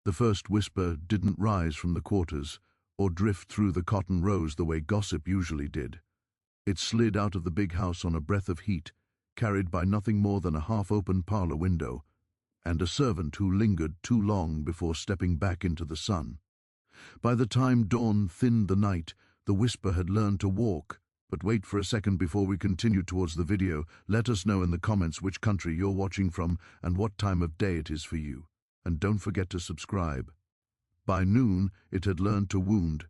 The first whisper didn't rise from the quarters or drift through the cotton rows the way gossip usually did. It slid out of the big house on a breath of heat, carried by nothing more than a half-open parlor window, and a servant who lingered too long before stepping back into the sun. By the time dawn thinned the night, the whisper had learned to walk. But wait for a second before we continue towards the video. Let us know in the comments which country you're watching from and what time of day it is for you. And don't forget to subscribe. By noon, it had learned to wound.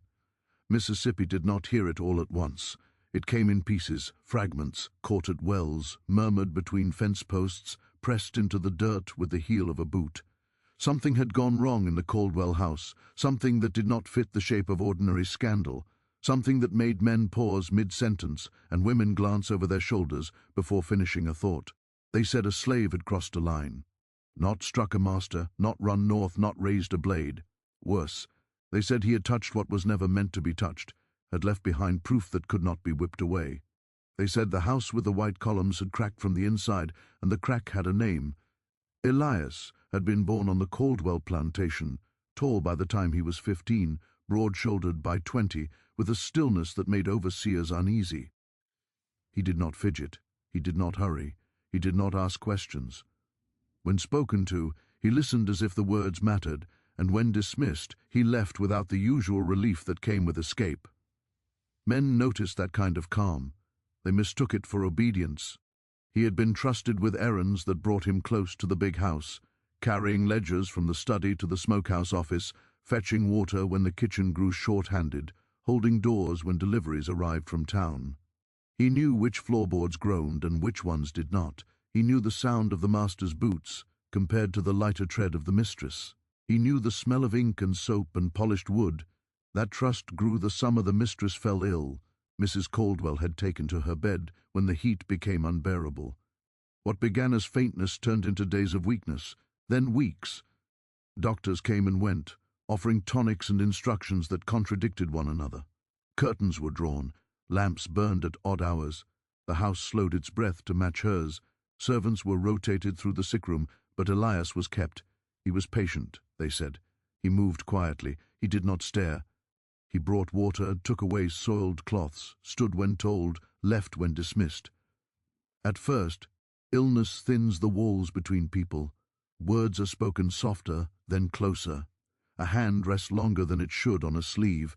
Mississippi did not hear it all at once. It came in pieces, fragments, caught at wells, murmured between fence posts, pressed into the dirt with the heel of a boot. Something had gone wrong in the Caldwell house, something that did not fit the shape of ordinary scandal, something that made men pause mid-sentence and women glance over their shoulders before finishing a thought. They said a slave had crossed a line. Not struck a master, not run north, not raised a blade. Worse, they said he had touched what was never meant to be touched, had left behind proof that could not be whipped away. They said the house with the white columns had cracked from the inside, and the crack had a name. Elias had been born on the Caldwell plantation, tall by the time he was 15, broad-shouldered by 20, with a stillness that made overseers uneasy. He did not fidget, he did not hurry, he did not ask questions. When spoken to, he listened as if the words mattered, and when dismissed, he left without the usual relief that came with escape. Men noticed that kind of calm. They mistook it for obedience. He had been trusted with errands that brought him close to the big house, carrying ledgers from the study to the smokehouse office, fetching water when the kitchen grew short-handed, holding doors when deliveries arrived from town. He knew which floorboards groaned and which ones did not. He knew the sound of the master's boots compared to the lighter tread of the mistress. He knew the smell of ink and soap and polished wood. That trust grew the summer the mistress fell ill. Mrs. Caldwell had taken to her bed when the heat became unbearable. What began as faintness turned into days of weakness, then weeks. Doctors came and went, offering tonics and instructions that contradicted one another. Curtains were drawn, lamps burned at odd hours. The house slowed its breath to match hers. Servants were rotated through the sick room, but Elias was kept. He was patient, they said. He moved quietly. He did not stare. He brought water, took away soiled cloths, stood when told, left when dismissed. At first, illness thins the walls between people. Words are spoken softer, then closer. A hand rests longer than it should on a sleeve.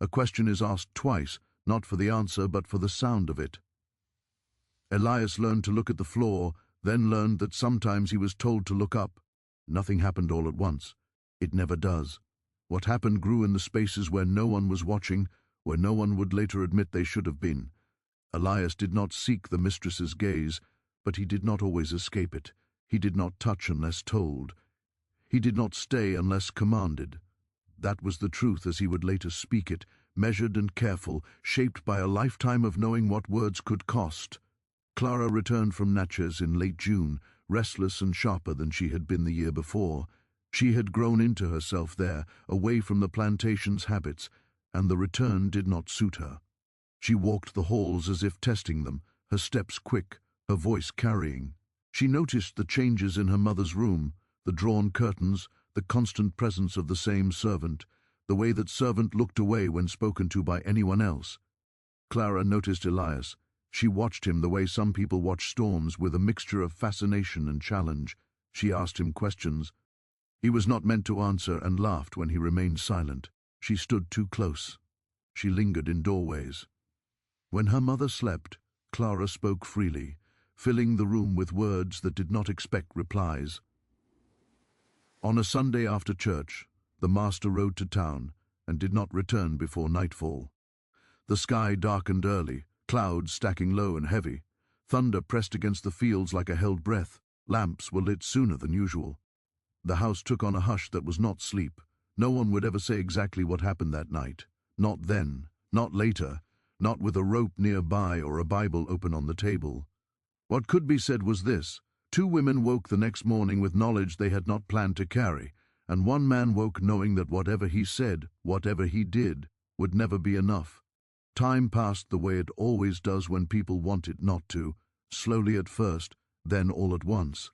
A question is asked twice, not for the answer, but for the sound of it. Elias learned to look at the floor, then learned that sometimes he was told to look up. Nothing happened all at once. It never does. What happened grew in the spaces where no one was watching, where no one would later admit they should have been. Elias did not seek the mistress's gaze, but he did not always escape it. He did not touch unless told. He did not stay unless commanded. That was the truth as he would later speak it, measured and careful, shaped by a lifetime of knowing what words could cost. Clara returned from Natchez in late June, restless and sharper than she had been the year before. She had grown into herself there, away from the plantation's habits, and the return did not suit her. She walked the halls as if testing them, her steps quick, her voice carrying. She noticed the changes in her mother's room, the drawn curtains, the constant presence of the same servant, the way that servant looked away when spoken to by anyone else. Clara noticed Elias. She watched him the way some people watch storms, with a mixture of fascination and challenge. She asked him questions. He was not meant to answer and laughed when he remained silent. She stood too close. She lingered in doorways. When her mother slept, Clara spoke freely, filling the room with words that did not expect replies. On a Sunday after church, the master rode to town and did not return before nightfall. The sky darkened early, clouds stacking low and heavy. Thunder pressed against the fields like a held breath. Lamps were lit sooner than usual. The house took on a hush that was not sleep. No one would ever say exactly what happened that night. Not then, not later, not with a rope nearby or a Bible open on the table. What could be said was this: 2 women woke the next morning with knowledge they had not planned to carry, and 1 man woke knowing that whatever he said, whatever he did, would never be enough. Time passed the way it always does when people want it not to, slowly at first, then all at once.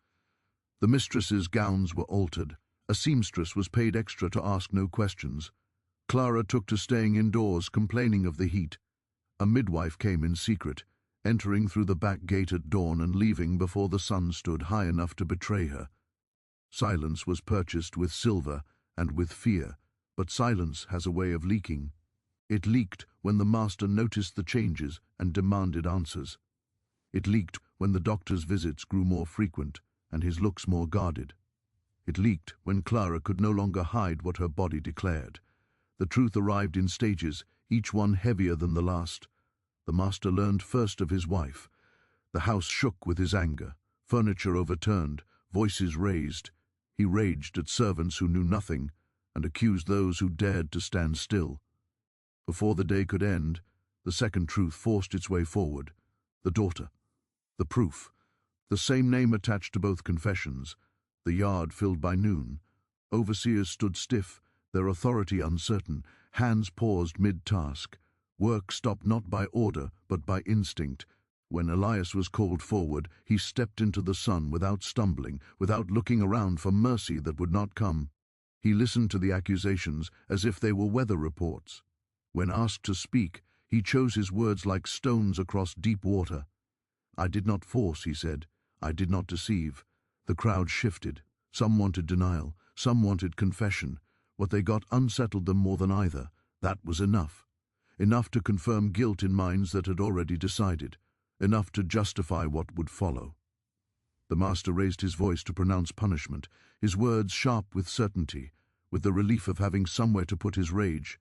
The mistress's gowns were altered, A seamstress was paid extra to ask no questions. Clara took to staying indoors, complaining of the heat. A midwife came in secret, entering through the back gate at dawn and leaving before the sun stood high enough to betray her. Silence was purchased with silver and with fear, but silence has a way of leaking. It leaked when the master noticed the changes and demanded answers. It leaked when the doctor's visits grew more frequent and his looks more guarded. It leaked when Clara could no longer hide what her body declared. The truth arrived in stages, each one heavier than the last. The master learned first of his wife. The house shook with his anger, furniture overturned, voices raised. He raged at servants who knew nothing and accused those who dared to stand still. Before the day could end, the second truth forced its way forward. The daughter. The proof. The same name attached to both confessions. The yard filled by noon. Overseers stood stiff, their authority uncertain, hands paused mid-task. Work stopped not by order, but by instinct. When Elias was called forward, he stepped into the sun without stumbling, without looking around for mercy that would not come. He listened to the accusations as if they were weather reports. When asked to speak, he chose his words like stones across deep water. "I did not force," he said. "I did not deceive." The crowd shifted. Some wanted denial, some wanted confession. What they got unsettled them more than either. That was enough. Enough to confirm guilt in minds that had already decided. Enough to justify what would follow. The master raised his voice to pronounce punishment, his words sharp with certainty, with the relief of having somewhere to put his rage.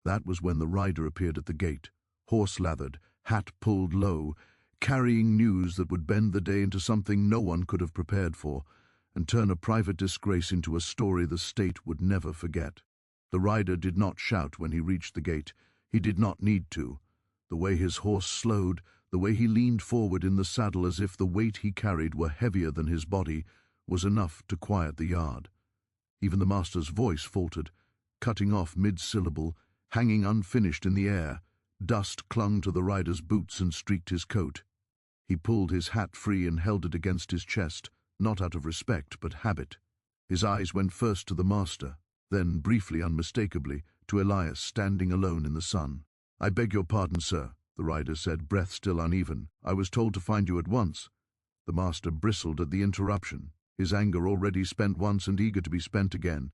That was when the rider appeared at the gate, horse-lathered, hat pulled low, carrying news that would bend the day into something no one could have prepared for, and turn a private disgrace into a story the state would never forget. The rider did not shout when he reached the gate. He did not need to. The way his horse slowed, the way he leaned forward in the saddle as if the weight he carried were heavier than his body, was enough to quiet the yard. Even the master's voice faltered, cutting off mid-syllable, hanging unfinished in the air. Dust clung to the rider's boots and streaked his coat. He pulled his hat free and held it against his chest, not out of respect but habit. His eyes went first to the master, then, briefly, unmistakably, to Elias standing alone in the sun. "I beg your pardon, sir," the rider said, breath still uneven. "I was told to find you at once." The master bristled at the interruption, his anger already spent once and eager to be spent again.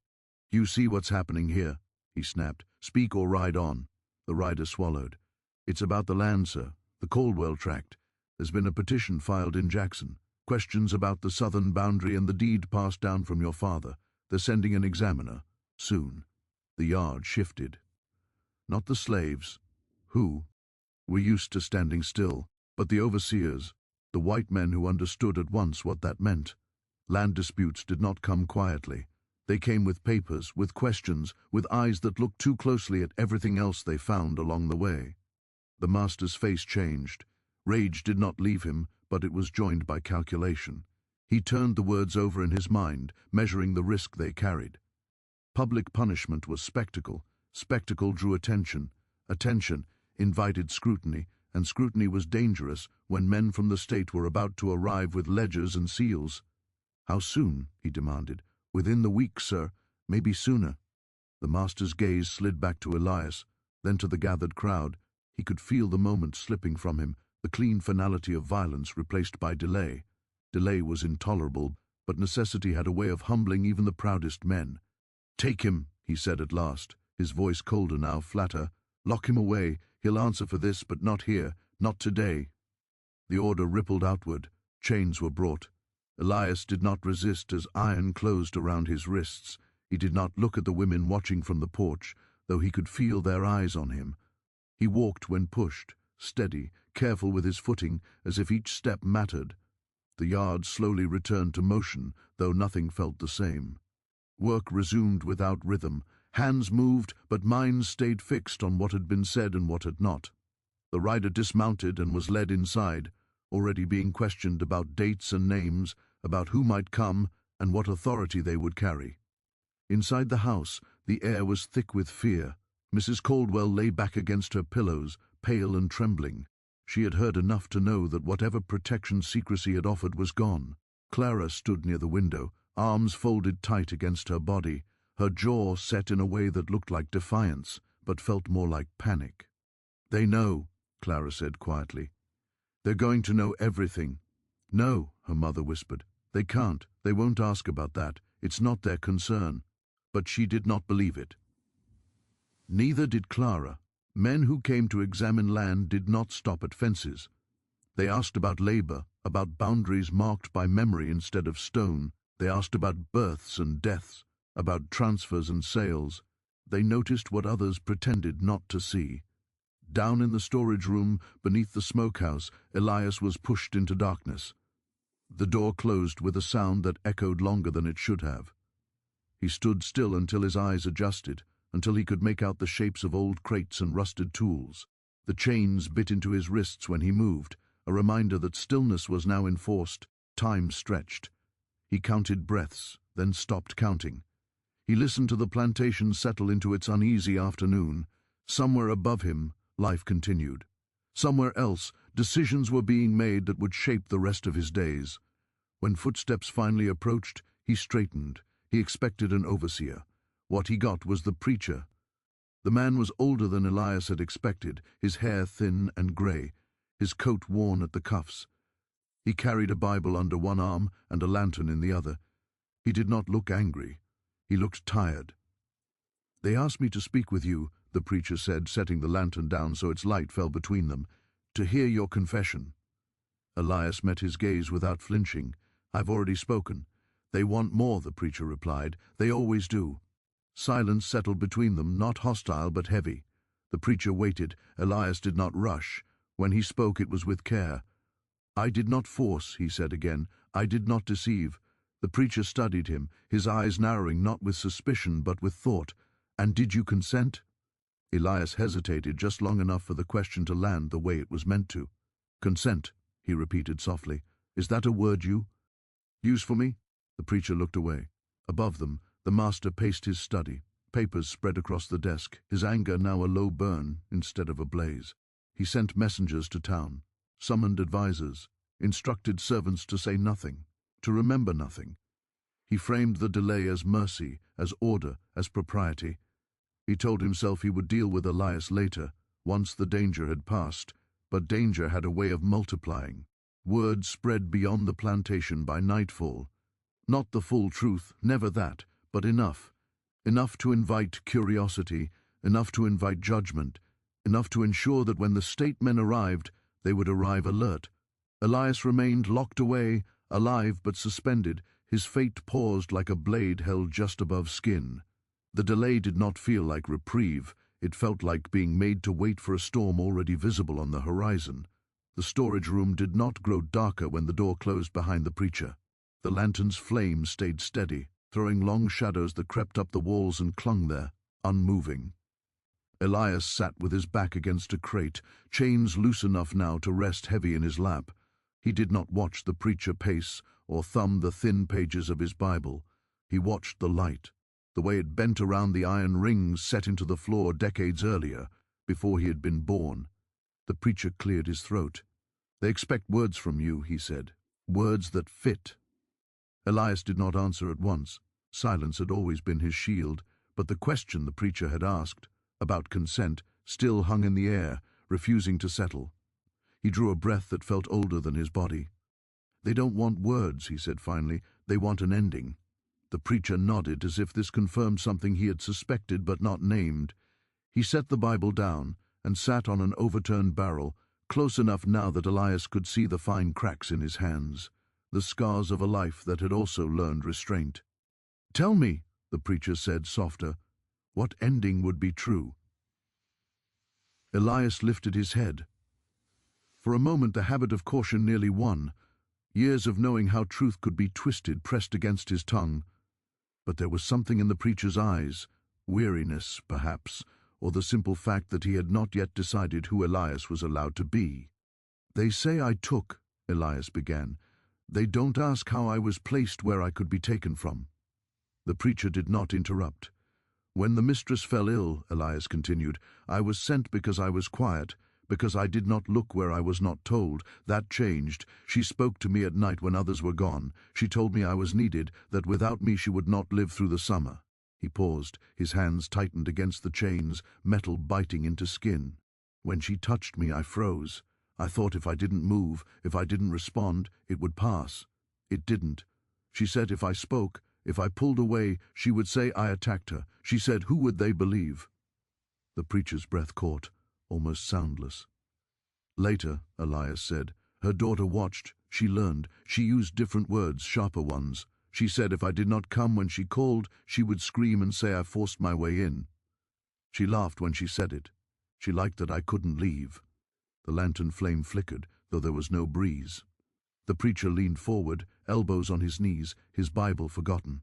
"You see what's happening here," he snapped. "Speak or ride on." The rider swallowed. "It's about the land, sir, the Caldwell tract. There's been a petition filed in Jackson. Questions about the southern boundary and the deed passed down from your father. They're sending an examiner. Soon." The yard shifted. Not the slaves, who were used to standing still, but the overseers, the white men who understood at once what that meant. Land disputes did not come quietly. They came with papers, with questions, with eyes that looked too closely at everything else they found along the way. The master's face changed. Rage did not leave him, but it was joined by calculation. He turned the words over in his mind, measuring the risk they carried. Public punishment was spectacle. Spectacle drew attention. Attention invited scrutiny, and scrutiny was dangerous when men from the state were about to arrive with ledgers and seals. "How soon?" he demanded. "Within the week, sir. Maybe sooner." The master's gaze slid back to Elias, then to the gathered crowd. He could feel the moment slipping from him, the clean finality of violence replaced by delay. Delay was intolerable, but necessity had a way of humbling even the proudest men. "Take him," he said at last, his voice colder now, flatter. "Lock him away. He'll answer for this, but not here, not today." The order rippled outward. Chains were brought. Elias did not resist as iron closed around his wrists. He did not look at the women watching from the porch, though he could feel their eyes on him. He walked when pushed, steady, careful with his footing, as if each step mattered. The yard slowly returned to motion, though nothing felt the same. Work resumed without rhythm. Hands moved, but minds stayed fixed on what had been said and what had not. The rider dismounted and was led inside, already being questioned about dates and names, about who might come and what authority they would carry. Inside the house, the air was thick with fear. Mrs. Caldwell lay back against her pillows, pale and trembling. She had heard enough to know that whatever protection secrecy had offered was gone. Clara stood near the window, arms folded tight against her body, her jaw set in a way that looked like defiance, but felt more like panic. "They know," Clara said quietly. "They're going to know everything." "No," her mother whispered. "They can't. They won't ask about that. It's not their concern." But she did not believe it. Neither did Clara. Men who came to examine land did not stop at fences. They asked about labor, about boundaries marked by memory instead of stone. They asked about births and deaths, about transfers and sales. They noticed what others pretended not to see. Down in the storage room, beneath the smokehouse, Elias was pushed into darkness. The door closed with a sound that echoed longer than it should have. He stood still until his eyes adjusted, until he could make out the shapes of old crates and rusted tools. The chains bit into his wrists when he moved, a reminder that stillness was now enforced, time stretched. He counted breaths, then stopped counting. He listened to the plantation settle into its uneasy afternoon. Somewhere above him, life continued. Somewhere else, decisions were being made that would shape the rest of his days. When footsteps finally approached, he straightened. He expected an overseer. What he got was the preacher. The man was older than Elias had expected, his hair thin and gray, his coat worn at the cuffs. He carried a Bible under one arm and a lantern in the other. He did not look angry. He looked tired. "They asked me to speak with you," the preacher said, setting the lantern down so its light fell between them, "to hear your confession." Elias met his gaze without flinching. "I've already spoken." "They want more," the preacher replied. "They always do." Silence settled between them, not hostile but heavy. The preacher waited. Elias did not rush. When he spoke, it was with care. "I did not force," he said again. "I did not deceive." The preacher studied him, his eyes narrowing not with suspicion but with thought. "And did you consent?" Elias hesitated just long enough for the question to land the way it was meant to. "Consent," he repeated softly. "Is that a word you use for me?" The preacher looked away. Above them, the master paced his study, papers spread across the desk, his anger now a low burn instead of a blaze. He sent messengers to town, summoned advisers, instructed servants to say nothing, to remember nothing. He framed the delay as mercy, as order, as propriety. He told himself he would deal with Elias later, once the danger had passed, but danger had a way of multiplying. Word spread beyond the plantation by nightfall. Not the full truth, never that, but enough. Enough to invite curiosity, enough to invite judgment, enough to ensure that when the state men arrived, they would arrive alert. Elias remained locked away, alive but suspended, his fate paused like a blade held just above skin. The delay did not feel like reprieve, it felt like being made to wait for a storm already visible on the horizon. The storage room did not grow darker when the door closed behind the preacher. The lantern's flame stayed steady, throwing long shadows that crept up the walls and clung there, unmoving. Elias sat with his back against a crate, chains loose enough now to rest heavy in his lap. He did not watch the preacher pace or thumb the thin pages of his Bible. He watched the light, the way it bent around the iron rings set into the floor decades earlier, before he had been born. The preacher cleared his throat. "They expect words from you," he said, "words that fit." Elias did not answer at once. Silence had always been his shield, but the question the preacher had asked, about consent, still hung in the air, refusing to settle. He drew a breath that felt older than his body. "They don't want words," he said finally. "They want an ending." The preacher nodded as if this confirmed something he had suspected but not named. He set the Bible down and sat on an overturned barrel, close enough now that Elias could see the fine cracks in his hands, the scars of a life that had also learned restraint. "Tell me," the preacher said, softer, "what ending would be true?" Elias lifted his head. For a moment the habit of caution nearly won. Years of knowing how truth could be twisted pressed against his tongue. But there was something in the preacher's eyes, weariness, perhaps, or the simple fact that he had not yet decided who Elias was allowed to be. "They say I took," Elias began. "They don't ask how I was placed where I could be taken from." The preacher did not interrupt. "When the mistress fell ill," Elias continued, "I was sent because I was quiet, because I did not look where I was not told. That changed. She spoke to me at night when others were gone. She told me I was needed, that without me she would not live through the summer." He paused, his hands tightened against the chains, metal biting into skin. "When she touched me, I froze. I thought if I didn't move, if I didn't respond, it would pass. It didn't. She said if I spoke, if I pulled away, she would say I attacked her. She said, who would they believe?" The preacher's breath caught, almost soundless. "Later," Elias said, "her daughter watched. She learned. She used different words, sharper ones. She said if I did not come when she called, she would scream and say I forced my way in. She laughed when she said it. She liked that I couldn't leave." The lantern flame flickered, though there was no breeze. The preacher leaned forward, elbows on his knees, his Bible forgotten.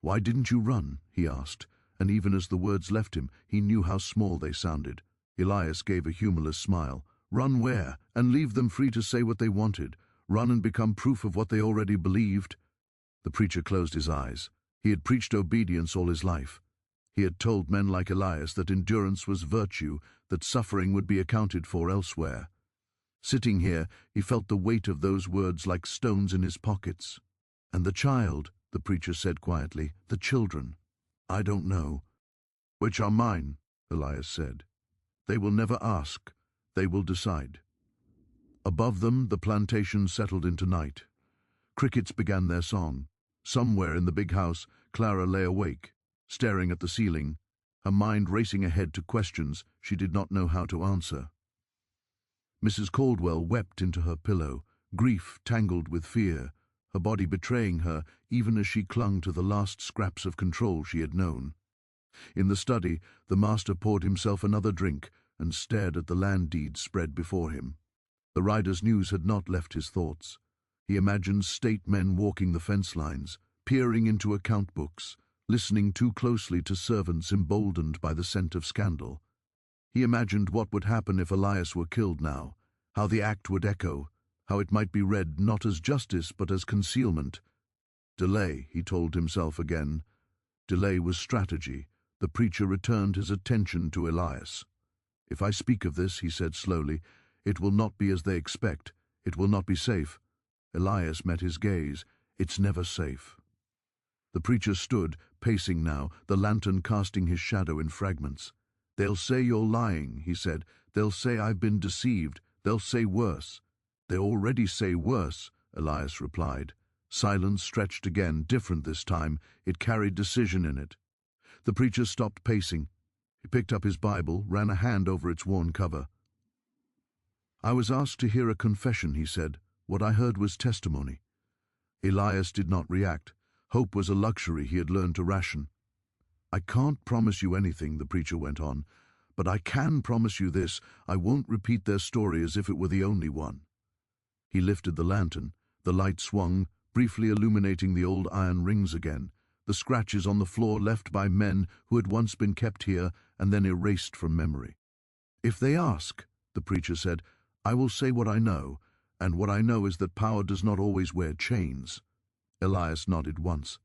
"Why didn't you run?" he asked, and even as the words left him, he knew how small they sounded. Elias gave a humorless smile. "Run where? And leave them free to say what they wanted. Run and become proof of what they already believed." The preacher closed his eyes. He had preached obedience all his life. He had told men like Elias that endurance was virtue, that suffering would be accounted for elsewhere. Sitting here, he felt the weight of those words like stones in his pockets. "And the child," the preacher said quietly, "the children." "I don't know." "Which are mine," Elias said. "They will never ask. They will decide." Above them, the plantation settled into night. Crickets began their song. Somewhere in the big house, Clara lay awake, staring at the ceiling, her mind racing ahead to questions she did not know how to answer. Mrs. Caldwell wept into her pillow, grief tangled with fear, her body betraying her even as she clung to the last scraps of control she had known. In the study, the master poured himself another drink and stared at the land deeds spread before him. The rider's news had not left his thoughts. He imagined state men walking the fence lines, peering into account books, listening too closely to servants emboldened by the scent of scandal. He imagined what would happen if Elias were killed now, how the act would echo, how it might be read not as justice but as concealment. Delay, he told himself again. Delay was strategy. The preacher returned his attention to Elias. "If I speak of this," he said slowly, "it will not be as they expect. It will not be safe." Elias met his gaze. "It's never safe." The preacher stood, pacing now, the lantern casting his shadow in fragments. "They'll say you're lying," he said. "They'll say I've been deceived. They'll say worse." "They already say worse," Elias replied. Silence stretched again, different this time. It carried decision in it. The preacher stopped pacing. He picked up his Bible, ran a hand over its worn cover. "I was asked to hear a confession," he said. "What I heard was testimony." Elias did not react. Hope was a luxury he had learned to ration. "I can't promise you anything," the preacher went on, "but I can promise you this: I won't repeat their story as if it were the only one." He lifted the lantern. The light swung, briefly illuminating the old iron rings again, the scratches on the floor left by men who had once been kept here and then erased from memory. "If they ask," the preacher said, "I will say what I know, and what I know is that power does not always wear chains." Elias nodded once.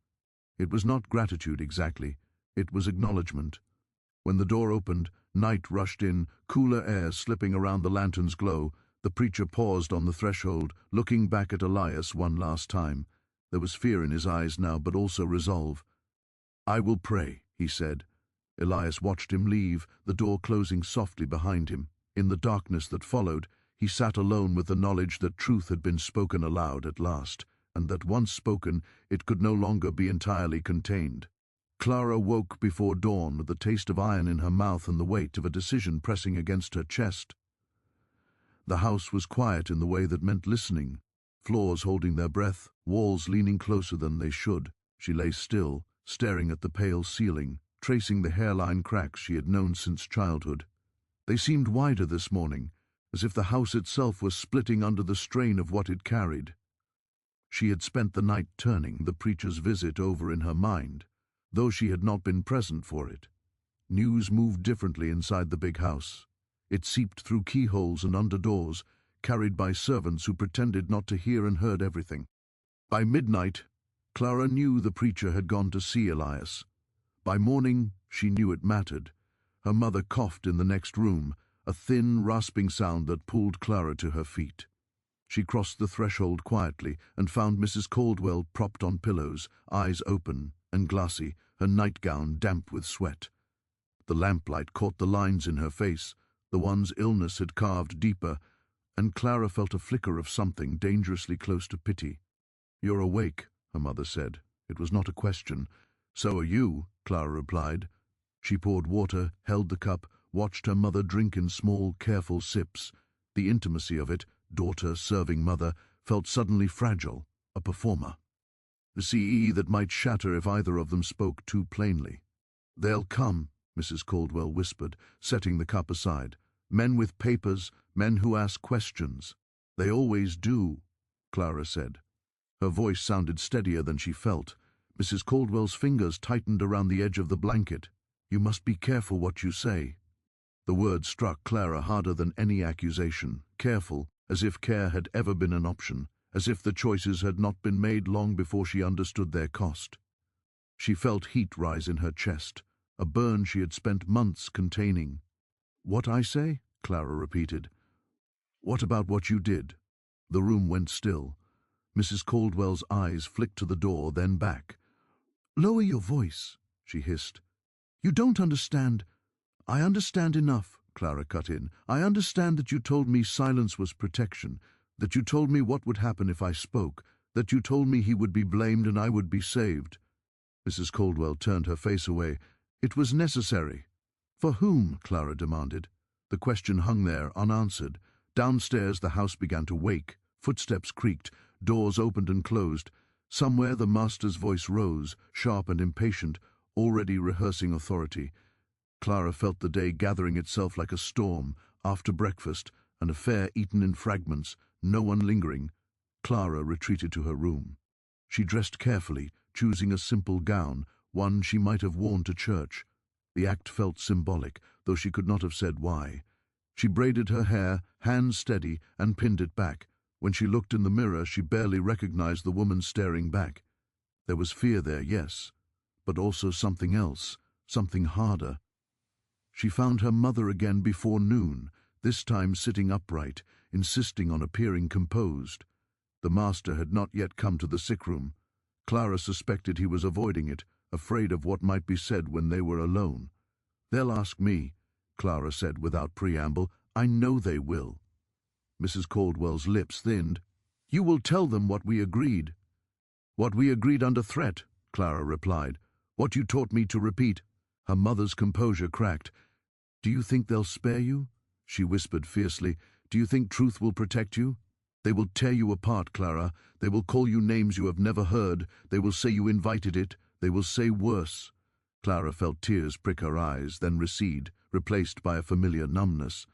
It was not gratitude exactly. It was acknowledgement. When the door opened, night rushed in, cooler air slipping around the lantern's glow. The preacher paused on the threshold, looking back at Elias one last time. There was fear in his eyes now, but also resolve. "I will pray," he said. Elias watched him leave, the door closing softly behind him. In the darkness that followed, he sat alone with the knowledge that truth had been spoken aloud at last, and that once spoken, it could no longer be entirely contained. Clara woke before dawn with the taste of iron in her mouth and the weight of a decision pressing against her chest. The house was quiet in the way that meant listening, floors holding their breath, walls leaning closer than they should. She lay still, staring at the pale ceiling, tracing the hairline cracks she had known since childhood. They seemed wider this morning, as if the house itself was splitting under the strain of what it carried. She had spent the night turning the preacher's visit over in her mind, though she had not been present for it. News moved differently inside the big house. It seeped through keyholes and under doors, carried by servants who pretended not to hear and heard everything. By midnight, Clara knew the preacher had gone to see Elias. By morning, she knew it mattered. Her mother coughed in the next room, a thin, rasping sound that pulled Clara to her feet. She crossed the threshold quietly and found Mrs. Caldwell propped on pillows, eyes open and glassy, her nightgown damp with sweat. The lamplight caught the lines in her face, the ones illness had carved deeper, and Clara felt a flicker of something dangerously close to pity. "You're awake," her mother said. It was not a question. "So are you," Clara replied. She poured water, held the cup, watched her mother drink in small, careful sips. The intimacy of it, daughter serving mother, felt suddenly fragile, a performer. The CE that might shatter if either of them spoke too plainly. "They'll come," Mrs. Caldwell whispered, setting the cup aside. "Men with papers, men who ask questions." "They always do," Clara said. Her voice sounded steadier than she felt. Mrs. Caldwell's fingers tightened around the edge of the blanket. "You must be careful what you say." The word struck Clara harder than any accusation. Careful, as if care had ever been an option, as if the choices had not been made long before she understood their cost. She felt heat rise in her chest, a burn she had spent months containing. "What I say?" Clara repeated. "What about what you did?" The room went still. Mrs. Caldwell's eyes flicked to the door, then back. "Lower your voice," she hissed. "You don't understand." "I understand enough," Clara cut in. "I understand that you told me silence was protection, that you told me what would happen if I spoke, that you told me he would be blamed and I would be saved." Mrs. Caldwell turned her face away. "It was necessary." "For whom?" Clara demanded. The question hung there, unanswered. Downstairs the house began to wake. Footsteps creaked, doors opened and closed. Somewhere the master's voice rose, sharp and impatient, already rehearsing authority. Clara felt the day gathering itself like a storm. After breakfast, an affair eaten in fragments, no one lingering, Clara retreated to her room. She dressed carefully, choosing a simple gown, one she might have worn to church. The act felt symbolic, though she could not have said why. She braided her hair, hands steady, and pinned it back. When she looked in the mirror, she barely recognized the woman staring back. There was fear there, yes, but also something else, something harder. She found her mother again before noon, this time sitting upright, insisting on appearing composed. The master had not yet come to the sick room. Clara suspected he was avoiding it, afraid of what might be said when they were alone. "They'll ask me," Clara said without preamble. "I know they will." Mrs. Caldwell's lips thinned. "You will tell them what we agreed." "What we agreed under threat," Clara replied. "What you taught me to repeat." Her mother's composure cracked. "Do you think they'll spare you?" she whispered fiercely. "Do you think truth will protect you? They will tear you apart, Clara. They will call you names you have never heard. They will say you invited it. They will say worse." Clara felt tears prick her eyes, then recede, replaced by a familiar numbness.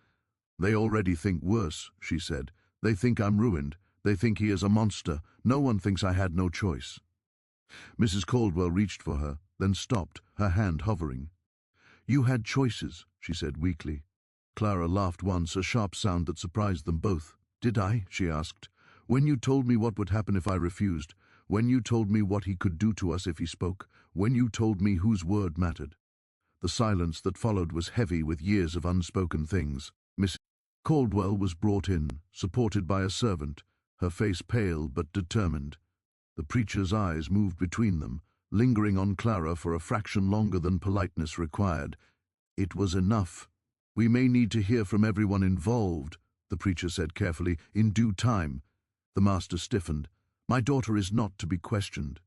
"They already think worse," she said. "They think I'm ruined. They think he is a monster. No one thinks I had no choice." Mrs. Caldwell reached for her, then stopped, her hand hovering. "You had choices," she said weakly. Clara laughed once, a sharp sound that surprised them both. "Did I?" she asked. "When you told me what would happen if I refused, when you told me what he could do to us if he spoke, when you told me whose word mattered." The silence that followed was heavy with years of unspoken things. Miss Caldwell was brought in, supported by a servant, her face pale but determined. The preacher's eyes moved between them, lingering on Clara for a fraction longer than politeness required. "It was enough. We may need to hear from everyone involved," the preacher said carefully, "in due time." The master stiffened. "My daughter is not to be questioned."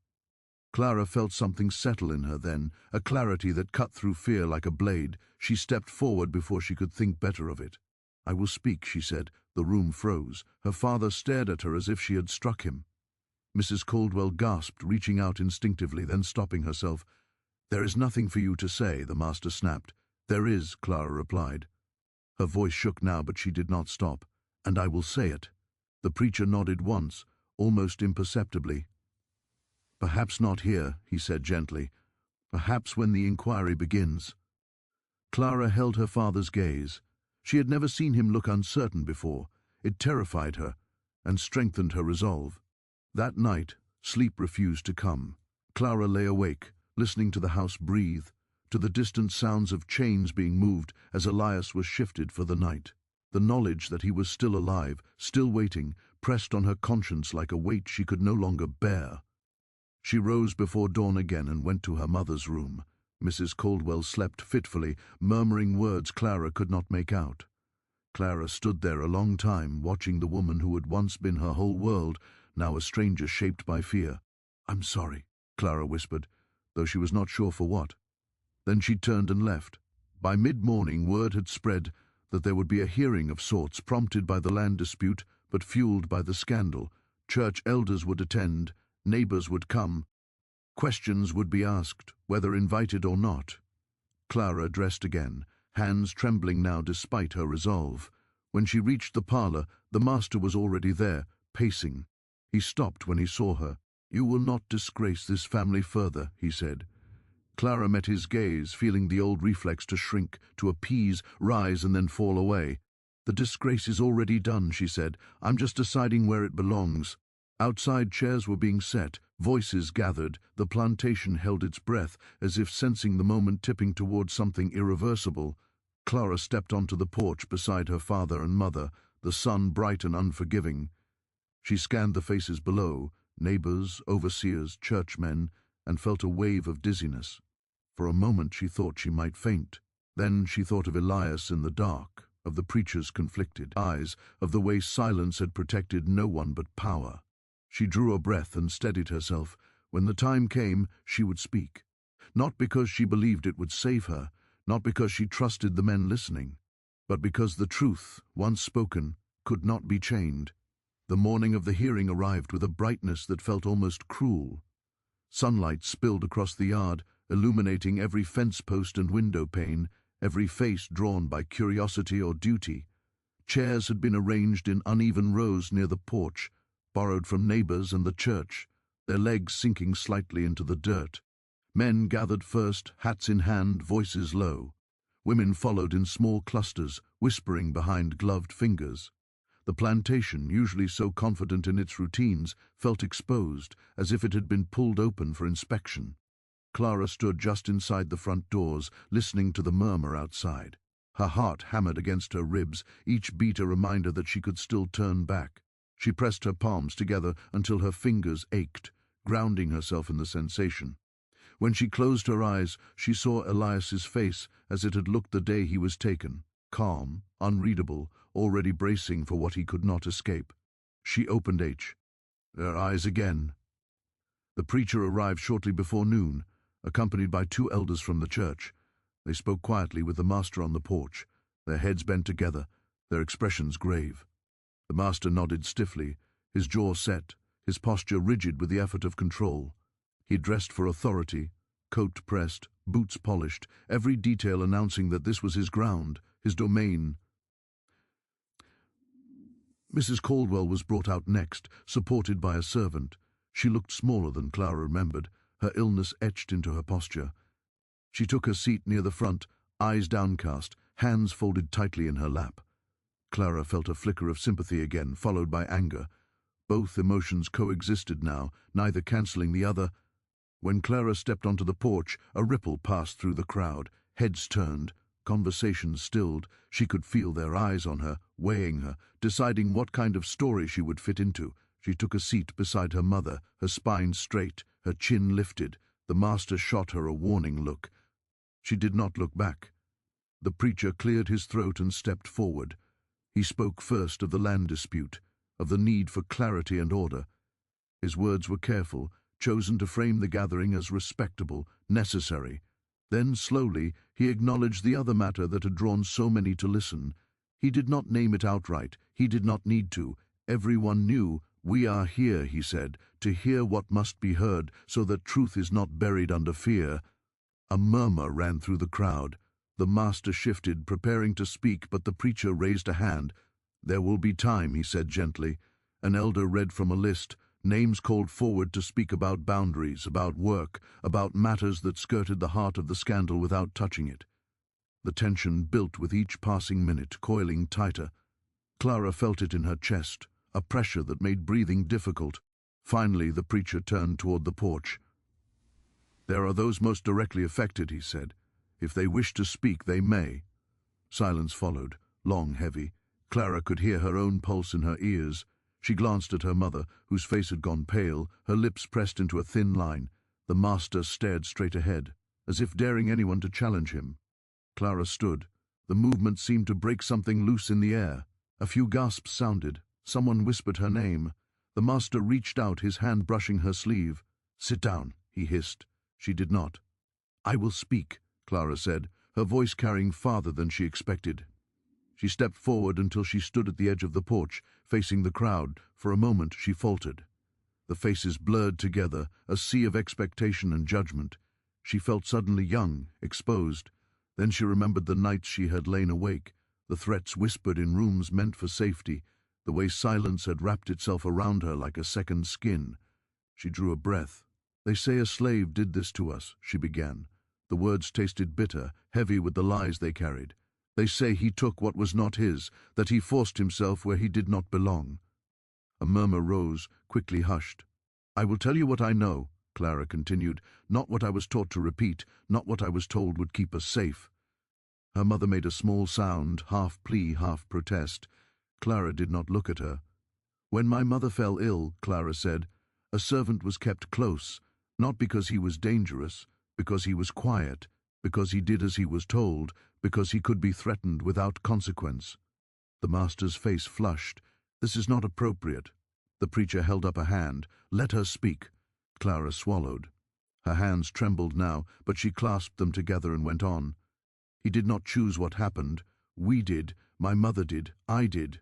Clara felt something settle in her then, a clarity that cut through fear like a blade. She stepped forward before she could think better of it. "I will speak," she said. The room froze. Her father stared at her as if she had struck him. Mrs. Caldwell gasped, reaching out instinctively, then stopping herself. "There is nothing for you to say," the master snapped. "There is," Clara replied. Her voice shook now, but she did not stop. "And I will say it." The preacher nodded once, almost imperceptibly. "Perhaps not here," he said gently. "Perhaps when the inquiry begins." Clara held her father's gaze. She had never seen him look uncertain before. It terrified her, and strengthened her resolve. That night, sleep refused to come. Clara lay awake, listening to the house breathe. to the distant sounds of chains being moved as Elias was shifted for the night. The knowledge that he was still alive, still waiting, pressed on her conscience like a weight she could no longer bear. She rose before dawn again and went to her mother's room. Mrs. Caldwell slept fitfully, murmuring words Clara could not make out. Clara stood there a long time, watching the woman who had once been her whole world, now a stranger shaped by fear. "I'm sorry," Clara whispered, though she was not sure for what. Then she turned and left. By mid-morning, word had spread that there would be a hearing of sorts prompted by the land dispute but fueled by the scandal. Church elders would attend, neighbors would come. Questions would be asked, whether invited or not. Clara dressed again, hands trembling now despite her resolve. When she reached the parlor, the master was already there, pacing. He stopped when he saw her. "You will not disgrace this family further," he said. Clara met his gaze, feeling the old reflex to shrink, to appease, rise and then fall away. "The disgrace is already done," she said. "I'm just deciding where it belongs." Outside, chairs were being set, voices gathered, the plantation held its breath, as if sensing the moment tipping towards something irreversible. Clara stepped onto the porch beside her father and mother, the sun bright and unforgiving. She scanned the faces below, neighbors, overseers, churchmen, and felt a wave of dizziness. For a moment she thought she might faint. Then she thought of Elias in the dark, of the preacher's conflicted eyes, of the way silence had protected no one but power. She drew a breath and steadied herself. When the time came, she would speak. Not because she believed it would save her, not because she trusted the men listening, but because the truth, once spoken, could not be chained. The morning of the hearing arrived with a brightness that felt almost cruel. Sunlight spilled across the yard, illuminating every fence post and window pane, every face drawn by curiosity or duty. Chairs had been arranged in uneven rows near the porch, borrowed from neighbors and the church, their legs sinking slightly into the dirt. Men gathered first, hats in hand, voices low. Women followed in small clusters, whispering behind gloved fingers. The plantation, usually so confident in its routines, felt exposed, as if it had been pulled open for inspection. Clara stood just inside the front doors, listening to the murmur outside. Her heart hammered against her ribs, each beat a reminder that she could still turn back. She pressed her palms together until her fingers ached, grounding herself in the sensation. When she closed her eyes, she saw Elias's face as it had looked the day he was taken, calm, unreadable, already bracing for what he could not escape. She opened her eyes again. The preacher arrived shortly before noon, accompanied by 2 elders from the church. They spoke quietly with the master on the porch, their heads bent together, their expressions grave. The master nodded stiffly, his jaw set, his posture rigid with the effort of control. He dressed for authority, coat pressed, boots polished, every detail announcing that this was his ground, his domain. Mrs. Caldwell was brought out next, supported by a servant. She looked smaller than Clara remembered, her illness etched into her posture. She took her seat near the front, eyes downcast, hands folded tightly in her lap. Clara felt a flicker of sympathy again, followed by anger. Both emotions coexisted now, neither cancelling the other. When Clara stepped onto the porch, a ripple passed through the crowd. Heads turned, conversations stilled. She could feel their eyes on her, weighing her, deciding what kind of story she would fit into. She took a seat beside her mother, her spine straight, her chin lifted. The master shot her a warning look. She did not look back. The preacher cleared his throat and stepped forward. He spoke first of the land dispute, of the need for clarity and order. His words were careful, chosen to frame the gathering as respectable, necessary. Then, slowly, he acknowledged the other matter that had drawn so many to listen. He did not name it outright. He did not need to. Everyone knew. "We are here," he said, "to hear what must be heard, so that truth is not buried under fear." A murmur ran through the crowd. The master shifted, preparing to speak, but the preacher raised a hand. "There will be time," he said gently. An elder read from a list, names called forward to speak about boundaries, about work, about matters that skirted the heart of the scandal without touching it. The tension built with each passing minute, coiling tighter. Clara felt it in her chest, a pressure that made breathing difficult. Finally, the preacher turned toward the porch. "There are those most directly affected," he said. If they wish to speak, they may. Silence followed, long, heavy. Clara could hear her own pulse in her ears. She glanced at her mother, whose face had gone pale, her lips pressed into a thin line. The master stared straight ahead, as if daring anyone to challenge him. Clara stood. The movement seemed to break something loose in the air. A few gasps sounded. Someone whispered her name. The master reached out, his hand brushing her sleeve. "Sit down," he hissed. She did not. "I will speak," Clara said, her voice carrying farther than she expected. She stepped forward until she stood at the edge of the porch, facing the crowd. For a moment she faltered. The faces blurred together, a sea of expectation and judgment. She felt suddenly young, exposed. Then she remembered the nights she had lain awake, the threats whispered in rooms meant for safety, the way silence had wrapped itself around her like a second skin. She drew a breath. "They say a slave did this to us," she began. The words tasted bitter, heavy with the lies they carried. "They say he took what was not his, that he forced himself where he did not belong." A murmur rose, quickly hushed. "I will tell you what I know," Clara continued, "not what I was taught to repeat, not what I was told would keep us safe." Her mother made a small sound, half plea, half protest. Clara did not look at her. "When my mother fell ill," Clara said, "a servant was kept close, not because he was dangerous, because he was quiet, because he did as he was told, because he could be threatened without consequence." The master's face flushed. "This is not appropriate." The preacher held up a hand. "Let her speak." Clara swallowed. Her hands trembled now, but she clasped them together and went on. "He did not choose what happened. We did. My mother did. I did.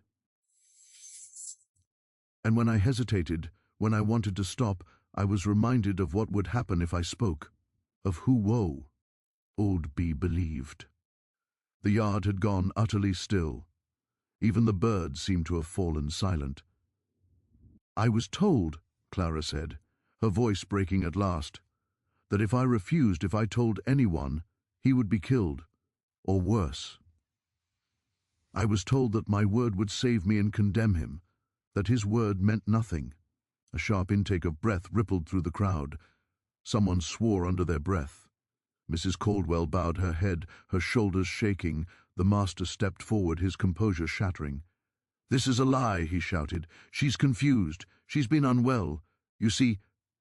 And when I hesitated, when I wanted to stop, I was reminded of what would happen if I spoke, of who woe would be believed." The yard had gone utterly still. Even the birds seemed to have fallen silent. "I was told," Clara said, her voice breaking at last, "that if I refused, if I told anyone, he would be killed, or worse. I was told that my word would save me and condemn him, that his word meant nothing." A sharp intake of breath rippled through the crowd. Someone swore under their breath. Mrs. Caldwell bowed her head, her shoulders shaking. The master stepped forward, his composure shattering. "This is a lie," he shouted. "She's confused. She's been unwell. You see—"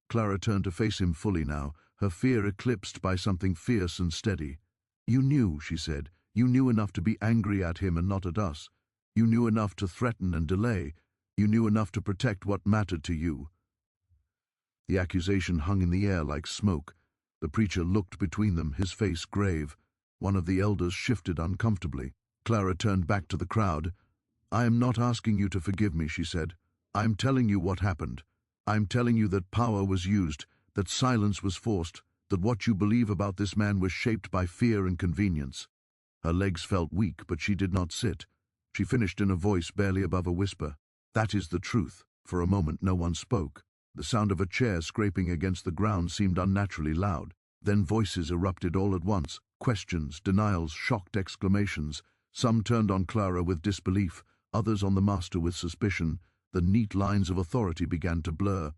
Clara turned to face him fully now, her fear eclipsed by something fierce and steady. "You knew," she said. "You knew enough to be angry at him and not at us. You knew enough to threaten and delay. You knew enough to protect what mattered to you." The accusation hung in the air like smoke. The preacher looked between them, his face grave. One of the elders shifted uncomfortably. Clara turned back to the crowd. "I am not asking you to forgive me," she said. "I am telling you what happened. I am telling you that power was used, that silence was forced, that what you believe about this man was shaped by fear and convenience." Her legs felt weak, but she did not sit. She finished in a voice barely above a whisper. "That is the truth." For a moment no one spoke. The sound of a chair scraping against the ground seemed unnaturally loud. Then voices erupted all at once. Questions, denials, shocked exclamations. Some turned on Clara with disbelief, others on the master with suspicion. The neat lines of authority began to blur.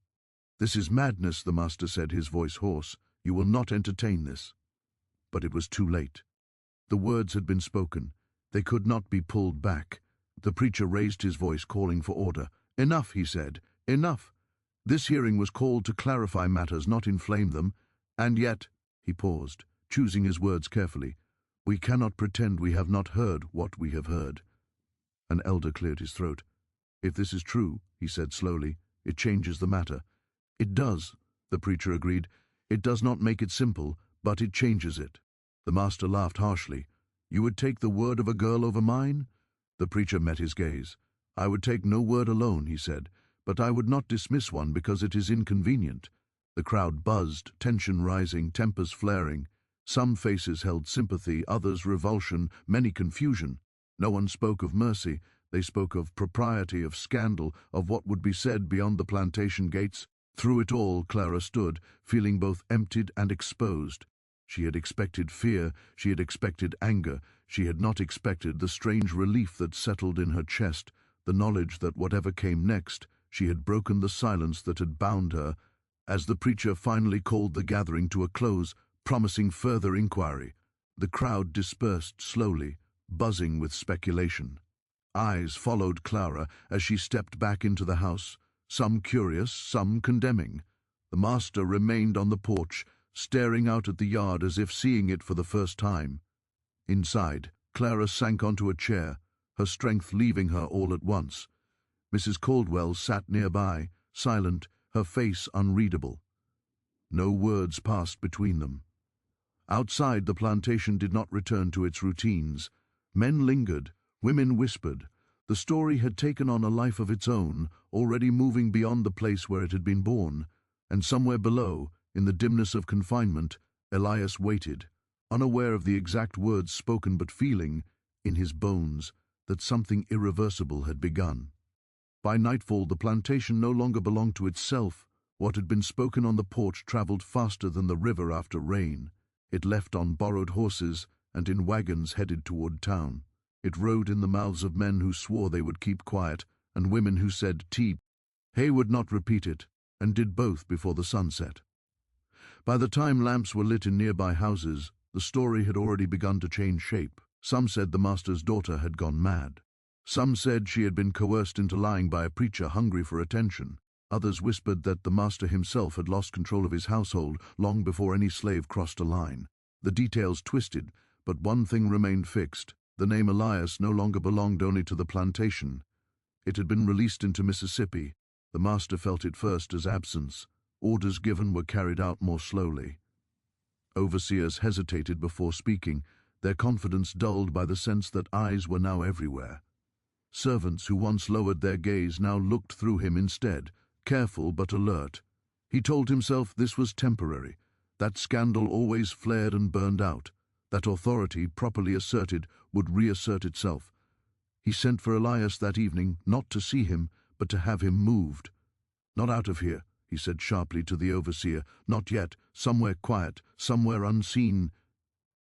"This is madness," the master said, his voice hoarse. "You will not entertain this." But it was too late. The words had been spoken. They could not be pulled back. The preacher raised his voice, calling for order. "Enough," he said. "Enough. This hearing was called to clarify matters, not inflame them. And yet—" he paused, choosing his words carefully, "we cannot pretend we have not heard what we have heard." An elder cleared his throat. "If this is true," he said slowly, "it changes the matter." "It does," the preacher agreed. "It does not make it simple, but it changes it." The master laughed harshly. "You would take the word of a girl over mine?" The preacher met his gaze. "I would take no word alone," he said, "but I would not dismiss one because it is inconvenient." The crowd buzzed, tension rising, tempers flaring. Some faces held sympathy, others revulsion, many confusion. No one spoke of mercy. They spoke of propriety, of scandal, of what would be said beyond the plantation gates. Through it all, Clara stood, feeling both emptied and exposed. She had expected fear, she had expected anger, she had not expected the strange relief that settled in her chest, the knowledge that whatever came next, she had broken the silence that had bound her. As the preacher finally called the gathering to a close, promising further inquiry, The crowd dispersed slowly, buzzing with speculation. Eyes followed Clara as she stepped back into the house, some curious, some condemning. The master remained on the porch, staring out at the yard as if seeing it for the first time. Inside, Clara sank onto a chair, her strength leaving her all at once. Mrs. Caldwell sat nearby, silent, her face unreadable. No words passed between them. Outside, the plantation did not return to its routines. Men lingered, women whispered. The story had taken on a life of its own, already moving beyond the place where it had been born, and somewhere below, in the dimness of confinement, Elias waited, unaware of the exact words spoken but feeling, in his bones, that something irreversible had begun. By nightfall, the plantation no longer belonged to itself. What had been spoken on the porch traveled faster than the river after rain. It left on borrowed horses and in wagons headed toward town. It rode in the mouths of men who swore they would keep quiet and women who said tea. Hay would not repeat it, and did both before the sunset. By the time lamps were lit in nearby houses, the story had already begun to change shape. Some said the master's daughter had gone mad. Some said she had been coerced into lying by a preacher hungry for attention. Others whispered that the master himself had lost control of his household long before any slave crossed a line. The details twisted, but one thing remained fixed. The name Elias no longer belonged only to the plantation. It had been released into Mississippi. The master felt it first as absence. Orders given were carried out more slowly. Overseers hesitated before speaking, their confidence dulled by the sense that eyes were now everywhere. Servants who once lowered their gaze now looked through him instead, careful but alert. He told himself this was temporary, that scandal always flared and burned out, that authority, properly asserted, would reassert itself. He sent for Elias that evening, not to see him, but to have him moved. "Not out of here," he said sharply to the overseer. "Not yet. Somewhere quiet, somewhere unseen."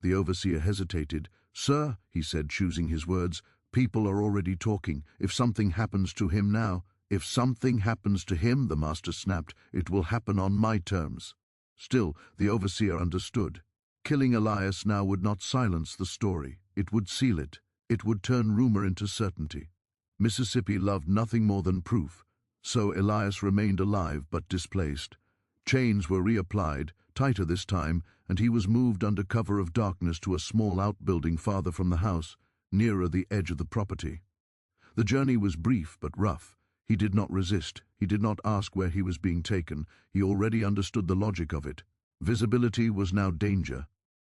The overseer hesitated. "Sir," he said, choosing his words, "people are already talking. If something happens to him now—" "If something happens to him," the master snapped, "it will happen on my terms." Still, the overseer understood. Killing Elias now would not silence the story. It would seal it. It would turn rumor into certainty. Mississippi loved nothing more than proof. So Elias remained alive but displaced. Chains were reapplied, tighter this time, and he was moved under cover of darkness to a small outbuilding farther from the house, nearer the edge of the property. The journey was brief but rough. He did not resist. He did not ask where he was being taken. He already understood the logic of it. Visibility was now danger.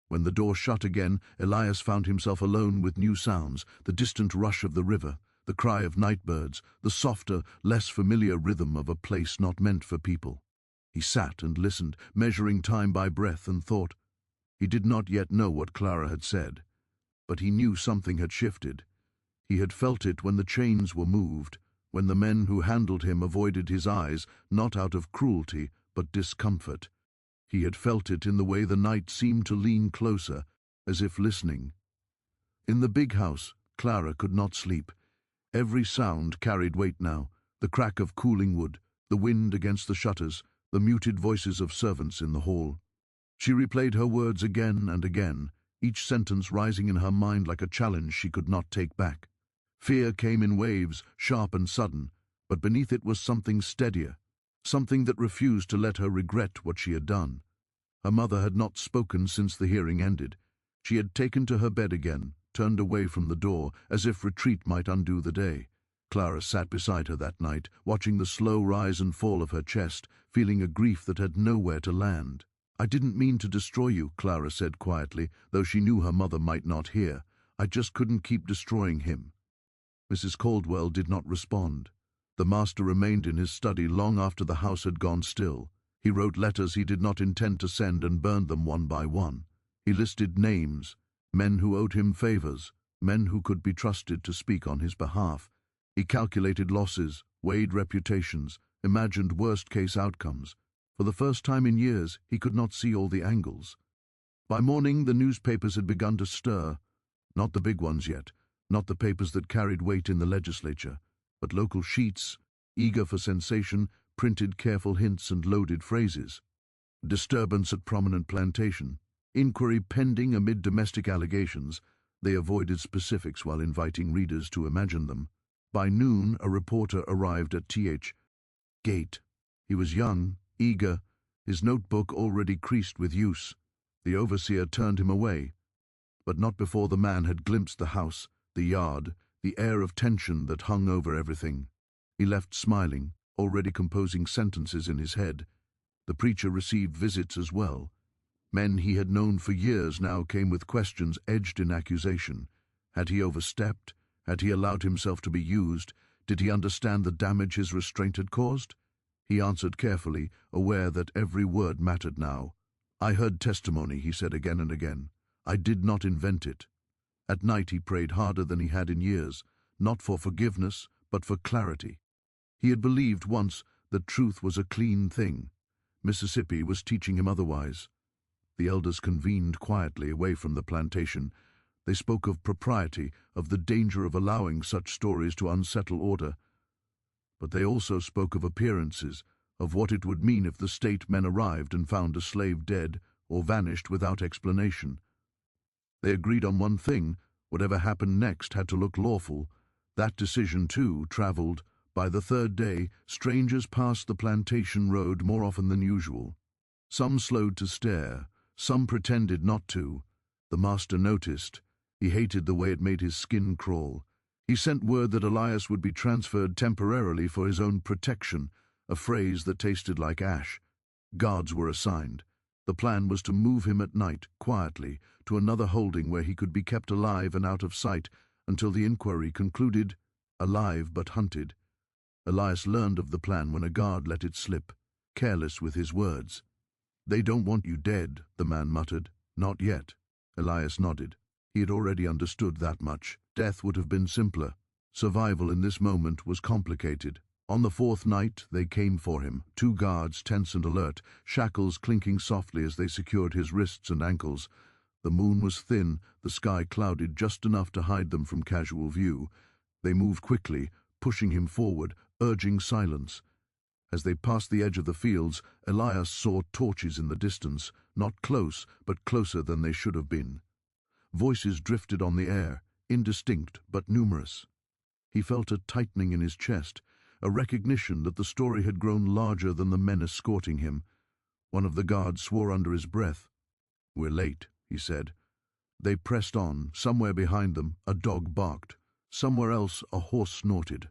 When the door shut again, Elias found himself alone with new sounds, the distant rush of the river, the cry of night birds, the softer, less familiar rhythm of a place not meant for people. He sat and listened, measuring time by breath and thought. He did not yet know what Clara had said, but he knew something had shifted. He had felt it when the chains were moved, when the men who handled him avoided his eyes, not out of cruelty, but discomfort. He had felt it in the way the night seemed to lean closer, as if listening. In the big house, Clara could not sleep. Every sound carried weight now, the crack of cooling wood, the wind against the shutters, the muted voices of servants in the hall. She replayed her words again and again, each sentence rising in her mind like a challenge she could not take back. Fear came in waves, sharp and sudden, but beneath it was something steadier, something that refused to let her regret what she had done. Her mother had not spoken since the hearing ended. She had taken to her bed again, turned away from the door, as if retreat might undo the day. Clara sat beside her that night, watching the slow rise and fall of her chest, feeling a grief that had nowhere to land. "I didn't mean to destroy you," Clara said quietly, though she knew her mother might not hear. "I just couldn't keep destroying him." Mrs. Caldwell did not respond. The master remained in his study long after the house had gone still. He wrote letters he did not intend to send and burned them one by one. He listed names, men who owed him favors, men who could be trusted to speak on his behalf. He calculated losses, weighed reputations, imagined worst-case outcomes. For the first time in years, he could not see all the angles. By morning, the newspapers had begun to stir. Not the big ones yet, not the papers that carried weight in the legislature, but local sheets, eager for sensation, printed careful hints and loaded phrases. Disturbance at prominent plantation. Inquiry pending amid domestic allegations. They avoided specifics while inviting readers to imagine them. By noon, a reporter arrived at Th. Gate. He was young, eager, his notebook already creased with use. The overseer turned him away, but not before the man had glimpsed the house, the yard, the air of tension that hung over everything. He left smiling, already composing sentences in his head. The preacher received visits as well. Men he had known for years now came with questions edged in accusation. Had he overstepped? Had he allowed himself to be used? Did he understand the damage his restraint had caused? He answered carefully, aware that every word mattered now. "I heard testimony," he said again and again. "I did not invent it." At night he prayed harder than he had in years, not for forgiveness, but for clarity. He had believed once that truth was a clean thing. Mississippi was teaching him otherwise. The elders convened quietly away from the plantation. They spoke of propriety, of the danger of allowing such stories to unsettle order. But they also spoke of appearances, of what it would mean if the state men arrived and found a slave dead or vanished without explanation. They agreed on one thing: whatever happened next had to look lawful. That decision, too, traveled. By the third day, strangers passed the plantation road more often than usual. Some slowed to stare, some pretended not to. The master noticed. He hated the way it made his skin crawl. He sent word that Elias would be transferred temporarily for his own protection, a phrase that tasted like ash. Guards were assigned. The plan was to move him at night, quietly, to another holding where he could be kept alive and out of sight until the inquiry concluded. Alive but hunted. Elias learned of the plan when a guard let it slip, careless with his words. "They don't want you dead," the man muttered. "Not yet." Elias nodded. He had already understood that much. Death would have been simpler. Survival in this moment was complicated. On the fourth night, they came for him, 2 guards tense and alert, shackles clinking softly as they secured his wrists and ankles. The moon was thin, the sky clouded just enough to hide them from casual view. They moved quickly, pushing him forward, urging silence. As they passed the edge of the fields, Elias saw torches in the distance, not close, but closer than they should have been. Voices drifted on the air, indistinct but numerous. He felt a tightening in his chest, a recognition that the story had grown larger than the men escorting him. One of the guards swore under his breath. "We're late," he said. They pressed on. Somewhere behind them, a dog barked. Somewhere else, a horse snorted.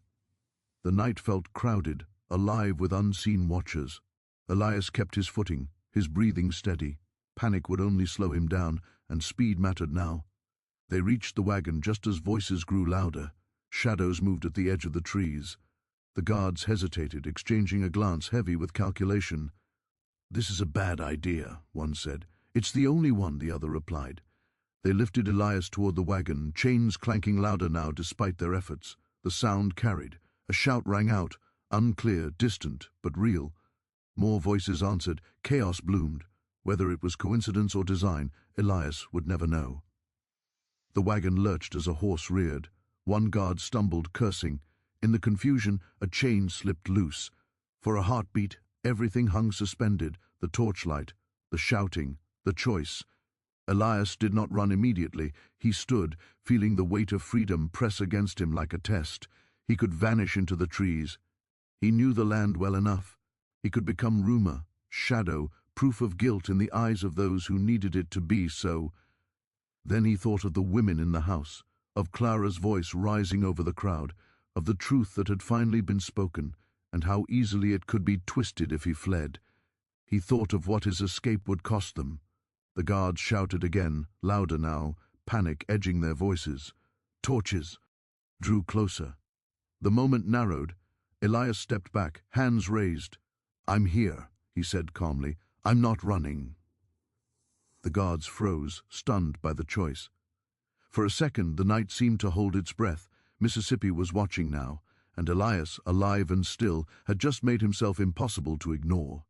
The night felt crowded, alive with unseen watchers. Elias kept his footing, his breathing steady. Panic would only slow him down, and speed mattered now. They reached the wagon just as voices grew louder. Shadows moved at the edge of the trees. The guards hesitated, exchanging a glance heavy with calculation. "This is a bad idea," one said. "It's the only one," the other replied. They lifted Elias toward the wagon, chains clanking louder now despite their efforts. The sound carried. A shout rang out, unclear, distant, but real. More voices answered. Chaos bloomed. Whether it was coincidence or design, Elias would never know. The wagon lurched as a horse reared. One guard stumbled, cursing. In the confusion, a chain slipped loose. For a heartbeat, everything hung suspended, the torchlight, the shouting, the choice. Elias did not run immediately. He stood, feeling the weight of freedom press against him like a test. He could vanish into the trees. He knew the land well enough. He could become rumor, shadow, proof of guilt in the eyes of those who needed it to be so. Then he thought of the women in the house, of Clara's voice rising over the crowd, of the truth that had finally been spoken, and how easily it could be twisted if he fled. He thought of what his escape would cost them. The guards shouted again, louder now, panic edging their voices. Torches drew closer. The moment narrowed. Elias stepped back, hands raised. "I'm here," he said calmly. "I'm not running." The guards froze, stunned by the choice. For a second, the night seemed to hold its breath. Mississippi was watching now, and Elias, alive and still, had just made himself impossible to ignore.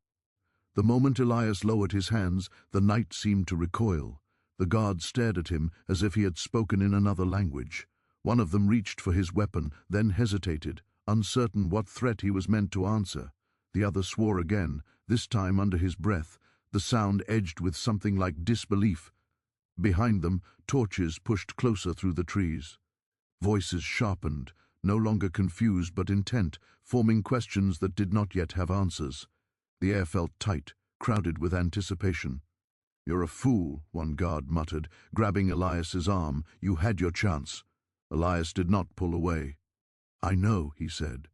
The moment Elias lowered his hands, the night seemed to recoil. The guards stared at him as if he had spoken in another language. One of them reached for his weapon, then hesitated, uncertain what threat he was meant to answer. The other swore again, this time under his breath. the sound edged with something like disbelief. Behind them, torches pushed closer through the trees. Voices sharpened, no longer confused but intent, forming questions that did not yet have answers. The air felt tight, crowded with anticipation. "You're a fool," one guard muttered, grabbing Elias's arm. "You had your chance." Elias did not pull away. "I know," he said.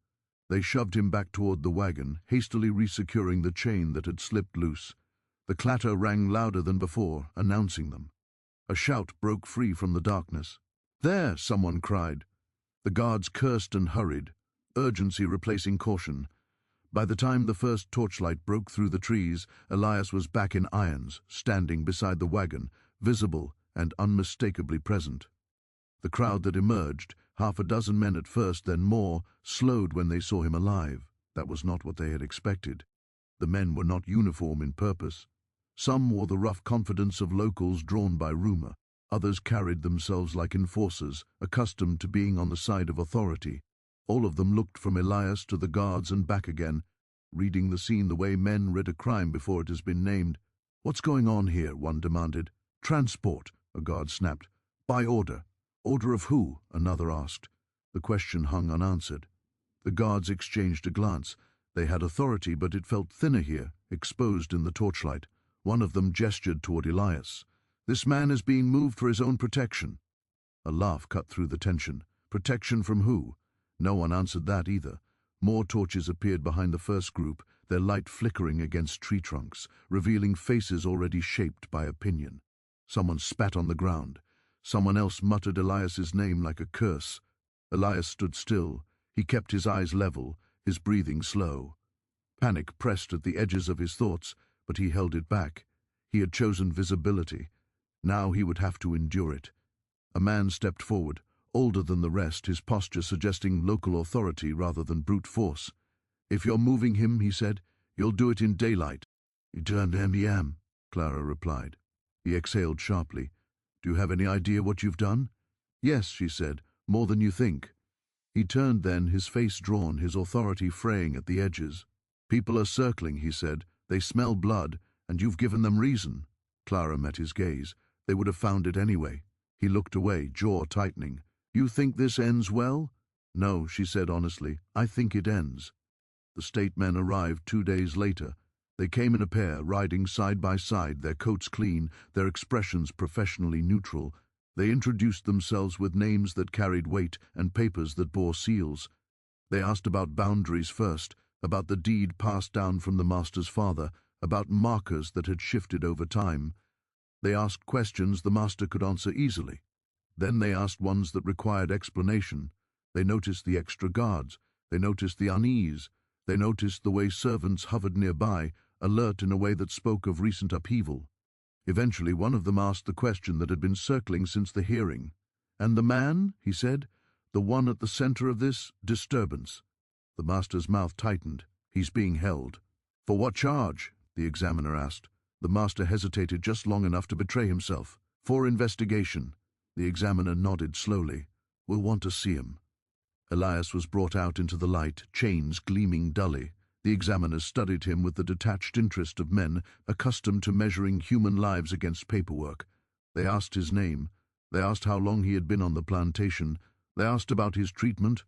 They shoved him back toward the wagon, hastily resecuring the chain that had slipped loose. The clatter rang louder than before, announcing them. A shout broke free from the darkness. "There!" someone cried. The guards cursed and hurried, urgency replacing caution. By the time the first torchlight broke through the trees, Elias was back in irons, standing beside the wagon, visible and unmistakably present. The crowd that emerged, half a dozen men at first, then more, slowed when they saw him alive. That was not what they had expected. The men were not uniform in purpose. Some wore the rough confidence of locals drawn by rumor. Others carried themselves like enforcers, accustomed to being on the side of authority. All of them looked from Elias to the guards and back again, reading the scene the way men read a crime before it has been named. "What's going on here?" one demanded. "Transport," a guard snapped. "By order." "Order of who?" another asked. The question hung unanswered. The guards exchanged a glance. They had authority, but it felt thinner here, exposed in the torchlight. One of them gestured toward Elias. "This man is being moved for his own protection." A laugh cut through the tension. Protection from who? No one answered that either. More torches appeared behind the first group, their light flickering against tree trunks, revealing faces already shaped by opinion. Someone spat on the ground. Someone else muttered Elias's name like a curse. Elias stood still. He kept his eyes level, his breathing slow. Panic pressed at the edges of his thoughts, but he held it back. He had chosen visibility. Now he would have to endure it. A man stepped forward, older than the rest, his posture suggesting local authority rather than brute force. "If you're moving him," he said, "you'll do it in daylight." "He turned MDM, Clara replied. He exhaled sharply. "Do you have any idea what you've done?" "Yes," she said, "more than you think." He turned then, his face drawn, his authority fraying at the edges. "People are circling," he said. "They smell blood, and you've given them reason." Clara met his gaze. "They would have found it anyway." He looked away, jaw tightening. "You think this ends well?" "No," she said honestly. "I think it ends." The state men arrived 2 days later. They came in a pair, riding side by side, their coats clean, their expressions professionally neutral. They introduced themselves with names that carried weight and papers that bore seals. They asked about boundaries first, about the deed passed down from the master's father, about markers that had shifted over time. They asked questions the master could answer easily. Then they asked ones that required explanation. They noticed the extra guards. They noticed the unease. They noticed the way servants hovered nearby, alert in a way that spoke of recent upheaval. Eventually, one of them asked the question that had been circling since the hearing. "And the man?" he said. "The one at the center of this disturbance." The master's mouth tightened. "He's being held." "For what charge?" the examiner asked. The master hesitated just long enough to betray himself. "For investigation." The examiner nodded slowly. "We'll want to see him." Elias was brought out into the light, chains gleaming dully. The examiners studied him with the detached interest of men accustomed to measuring human lives against paperwork. They asked his name. They asked how long he had been on the plantation. They asked about his treatment.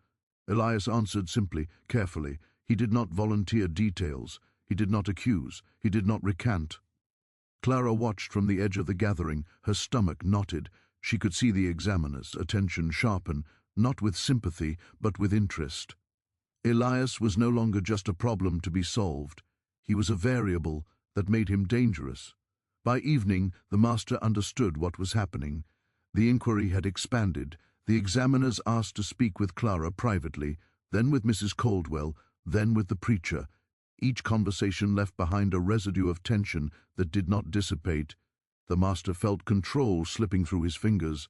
Elias answered simply, carefully. He did not volunteer details. He did not accuse. He did not recant. Clara watched from the edge of the gathering, her stomach knotted. She could see the examiner's attention sharpen, not with sympathy, but with interest. Elias was no longer just a problem to be solved. He was a variable that made him dangerous. By evening, the master understood what was happening. The inquiry had expanded. The examiners asked to speak with Clara privately, then with Mrs. Caldwell, then with the preacher. Each conversation left behind a residue of tension that did not dissipate. The master felt control slipping through his fingers.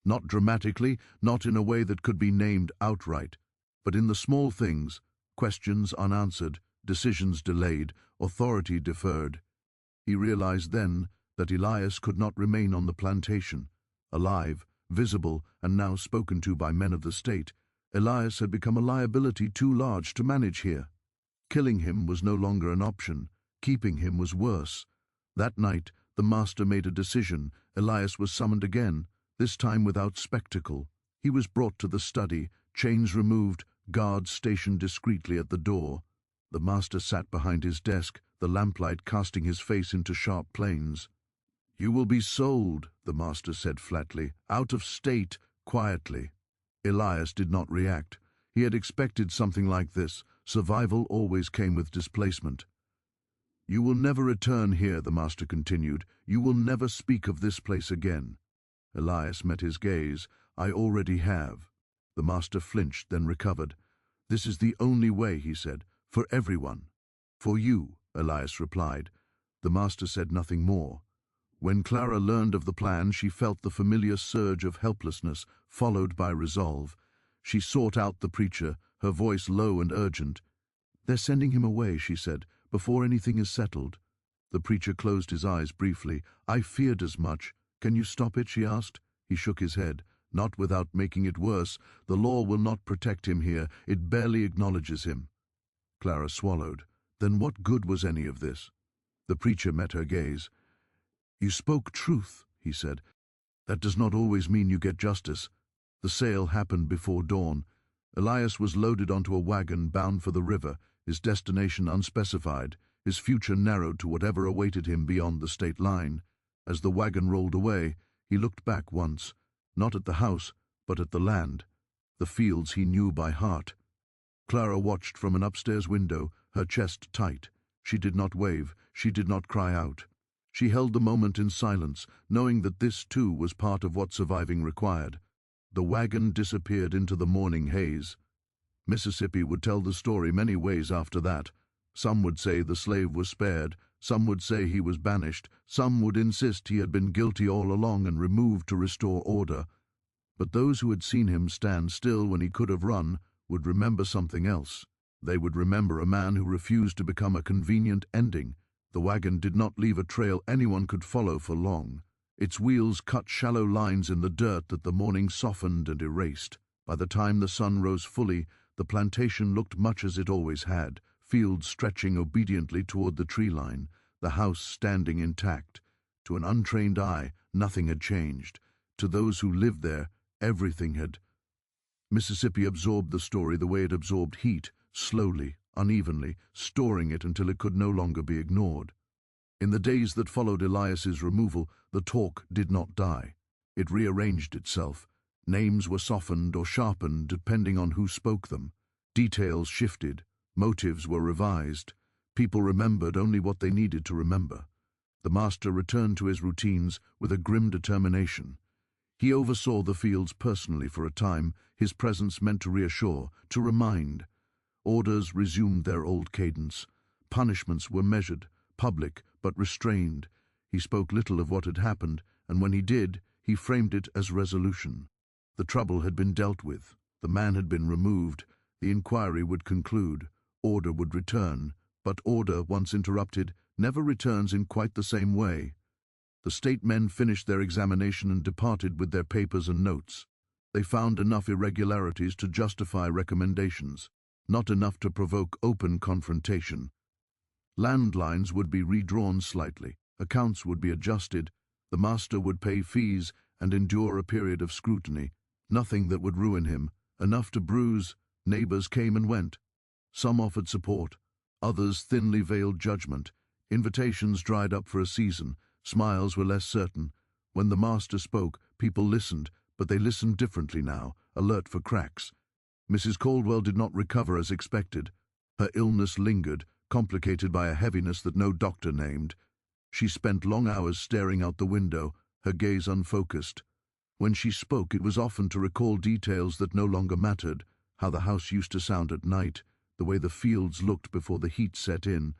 Not dramatically, not in a way that could be named outright, but in the small things, questions unanswered, decisions delayed, authority deferred. He realized then that Elias could not remain on the plantation. Alive, visible, and now spoken to by men of the state, Elias had become a liability too large to manage here. Killing him was no longer an option. Keeping him was worse. That night, the master made a decision. Elias was summoned again, this time without spectacle. He was brought to the study, chains removed, guards stationed discreetly at the door. The master sat behind his desk, the lamplight casting his face into sharp planes. "You will be sold," the master said flatly, "out of state, quietly." Elias did not react. He had expected something like this. Survival always came with displacement. "You will never return here," the master continued. "You will never speak of this place again." Elias met his gaze. "I already have." The master flinched, then recovered. "This is the only way," he said, "for everyone." "For you," Elias replied. The master said nothing more. When Clara learned of the plan, she felt the familiar surge of helplessness, followed by resolve. She sought out the preacher, her voice low and urgent. "They're sending him away," she said, "before anything is settled." The preacher closed his eyes briefly. "I feared as much. Can you stop it?" she asked. He shook his head. "Not without making it worse. The law will not protect him here. It barely acknowledges him." Clara swallowed. Then what good was any of this? The preacher met her gaze. "You spoke truth," he said. "That does not always mean you get justice." The sale happened before dawn. Elias was loaded onto a wagon bound for the river, his destination unspecified, his future narrowed to whatever awaited him beyond the state line. As the wagon rolled away, he looked back once, not at the house, but at the land, the fields he knew by heart. Clara watched from an upstairs window, her chest tight. She did not wave, she did not cry out. She held the moment in silence, knowing that this too was part of what surviving required. The wagon disappeared into the morning haze. Mississippi would tell the story many ways after that. Some would say the slave was spared, some would say he was banished, some would insist he had been guilty all along and removed to restore order. But those who had seen him stand still when he could have run would remember something else. They would remember a man who refused to become a convenient ending. The wagon did not leave a trail anyone could follow for long. Its wheels cut shallow lines in the dirt that the morning softened and erased. By the time the sun rose fully, the plantation looked much as it always had, fields stretching obediently toward the tree line, the house standing intact. To an untrained eye, nothing had changed. To those who lived there, everything had. Mississippi absorbed the story the way it absorbed heat, slowly, unevenly, storing it until it could no longer be ignored. In the days that followed Elias's removal, the talk did not die. It rearranged itself. Names were softened or sharpened depending on who spoke them. Details shifted. Motives were revised. People remembered only what they needed to remember. The master returned to his routines with a grim determination. He oversaw the fields personally for a time, his presence meant to reassure, to remind. Orders resumed their old cadence. Punishments were measured, public, but restrained. He spoke little of what had happened, and when he did, he framed it as resolution. The trouble had been dealt with. The man had been removed. The inquiry would conclude. Order would return. But order, once interrupted, never returns in quite the same way. The state men finished their examination and departed with their papers and notes. They found enough irregularities to justify recommendations, not enough to provoke open confrontation. Landlines would be redrawn slightly, accounts would be adjusted, the master would pay fees and endure a period of scrutiny. Nothing that would ruin him, enough to bruise. Neighbors came and went. Some offered support, others thinly veiled judgment. Invitations dried up for a season, smiles were less certain. When the master spoke, people listened, but they listened differently now, alert for cracks. Mrs. Caldwell did not recover as expected. Her illness lingered, complicated by a heaviness that no doctor named. She spent long hours staring out the window, her gaze unfocused. When she spoke, it was often to recall details that no longer mattered, how the house used to sound at night, the way the fields looked before the heat set in.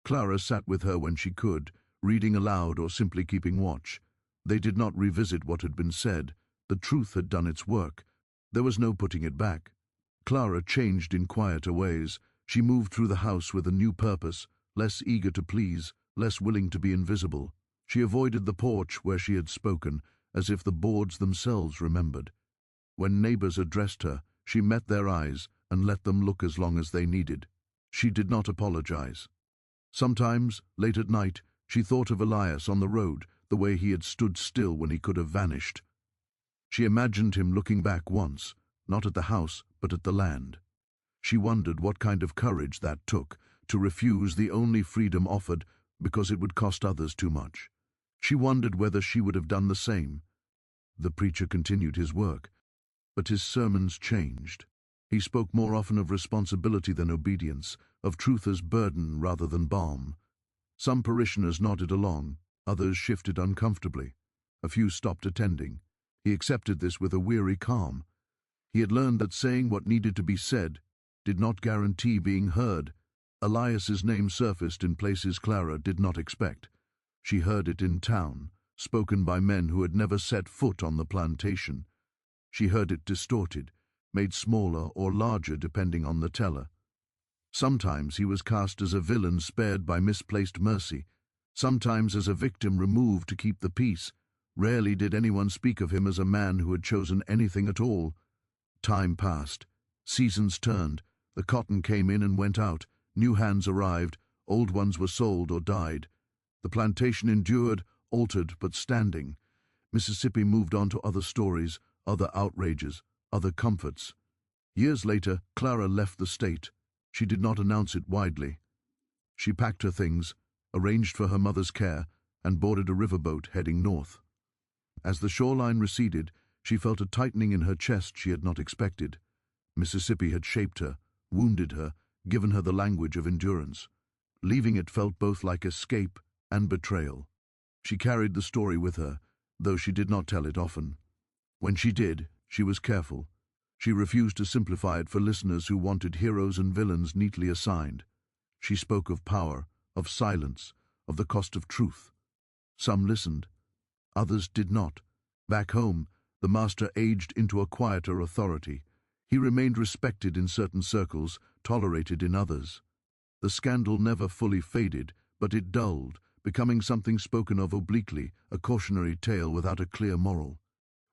Clara sat with her when she could, reading aloud or simply keeping watch. They did not revisit what had been said. The truth had done its work. There was no putting it back. Clara changed in quieter ways. She moved through the house with a new purpose, less eager to please, less willing to be invisible. She avoided the porch where she had spoken, as if the boards themselves remembered. When neighbors addressed her, she met their eyes and let them look as long as they needed. She did not apologize. Sometimes, late at night, She thought of Elias on the road, the way he had stood still when he could have vanished. She imagined him looking back once, not at the house, but at the land. She wondered what kind of courage that took, to refuse the only freedom offered because it would cost others too much. She wondered whether she would have done the same. The preacher continued his work, but his sermons changed. He spoke more often of responsibility than obedience, of truth as burden rather than balm. Some parishioners nodded along, others shifted uncomfortably. A few stopped attending. He accepted this with a weary calm. He had learned that saying what needed to be said did not guarantee being heard. Elias's name surfaced in places Clara did not expect. She heard it in town, spoken by men who had never set foot on the plantation. She heard it distorted, made smaller or larger depending on the teller. Sometimes he was cast as a villain spared by misplaced mercy, sometimes as a victim removed to keep the peace. Rarely did anyone speak of him as a man who had chosen anything at all. Time passed. Seasons turned. The cotton came in and went out. New hands arrived. Old ones were sold or died. The plantation endured, altered but standing. Mississippi moved on to other stories, other outrages, other comforts. Years later, Clara left the state. She did not announce it widely. She packed her things, arranged for her mother's care, and boarded a riverboat heading north. As the shoreline receded, she felt a tightening in her chest she had not expected. Mississippi had shaped her, wounded her, given her the language of endurance. Leaving it felt both like escape and betrayal. She carried the story with her, though she did not tell it often. When she did, she was careful. She refused to simplify it for listeners who wanted heroes and villains neatly assigned. She spoke of power, of silence, of the cost of truth. Some listened. Others did not. Back home, the master aged into a quieter authority. He remained respected in certain circles, tolerated in others. The scandal never fully faded, but it dulled, becoming something spoken of obliquely, a cautionary tale without a clear moral.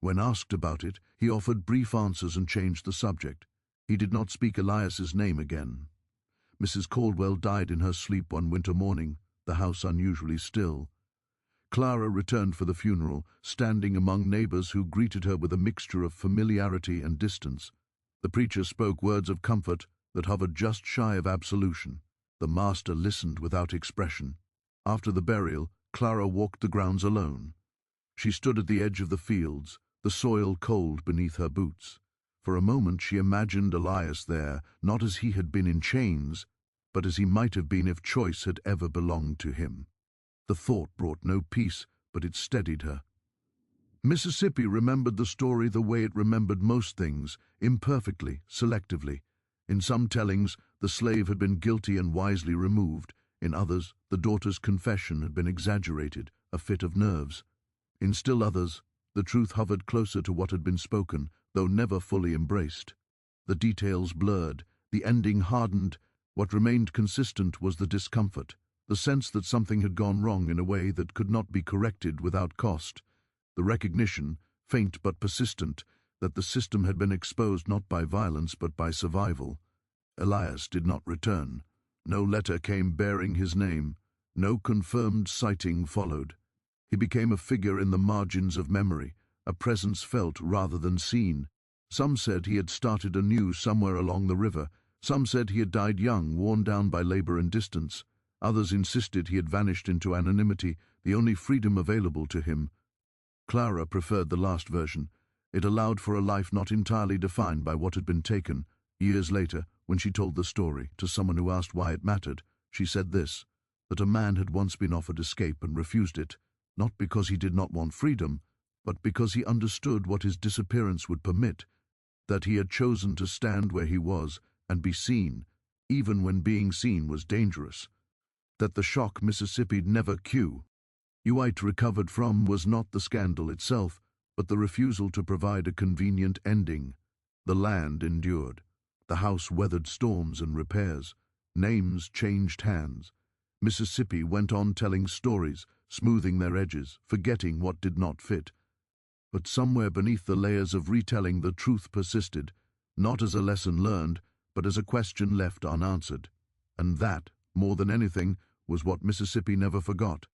When asked about it, he offered brief answers and changed the subject. He did not speak Elias's name again. Mrs. Caldwell died in her sleep one winter morning, the house unusually still. Clara returned for the funeral, standing among neighbors who greeted her with a mixture of familiarity and distance. The preacher spoke words of comfort that hovered just shy of absolution. The master listened without expression. After the burial, Clara walked the grounds alone. She stood at the edge of the fields, the soil cold beneath her boots. For a moment she imagined Elias there, not as he had been in chains, but as he might have been if choice had ever belonged to him. The thought brought no peace, but it steadied her. Mississippi remembered the story the way it remembered most things, imperfectly, selectively. In some tellings, the slave had been guilty and wisely removed. In others, the daughter's confession had been exaggerated, a fit of nerves. In still others, the truth hovered closer to what had been spoken, though never fully embraced. The details blurred, the ending hardened. What remained consistent was the discomfort, the sense that something had gone wrong in a way that could not be corrected without cost, the recognition, faint but persistent, that the system had been exposed not by violence but by survival. Elias did not return. No letter came bearing his name. No confirmed sighting followed. He became a figure in the margins of memory, a presence felt rather than seen. Some said he had started anew somewhere along the river. Some said he had died young, worn down by labor and distance. Others insisted he had vanished into anonymity, the only freedom available to him. Clara preferred the last version. It allowed for a life not entirely defined by what had been taken. Years later, when she told the story to someone who asked why it mattered, she said this, that a man had once been offered escape and refused it, not because he did not want freedom, but because he understood what his disappearance would permit, that he had chosen to stand where he was and be seen, even when being seen was dangerous, that the shock Mississippi'd never cue. White recovered from was not the scandal itself, but the refusal to provide a convenient ending. The land endured. The house weathered storms and repairs. Names changed hands. Mississippi went on telling stories, smoothing their edges, forgetting what did not fit. But somewhere beneath the layers of retelling the truth persisted, not as a lesson learned, but as a question left unanswered. And that, more than anything, was what Mississippi never forgot.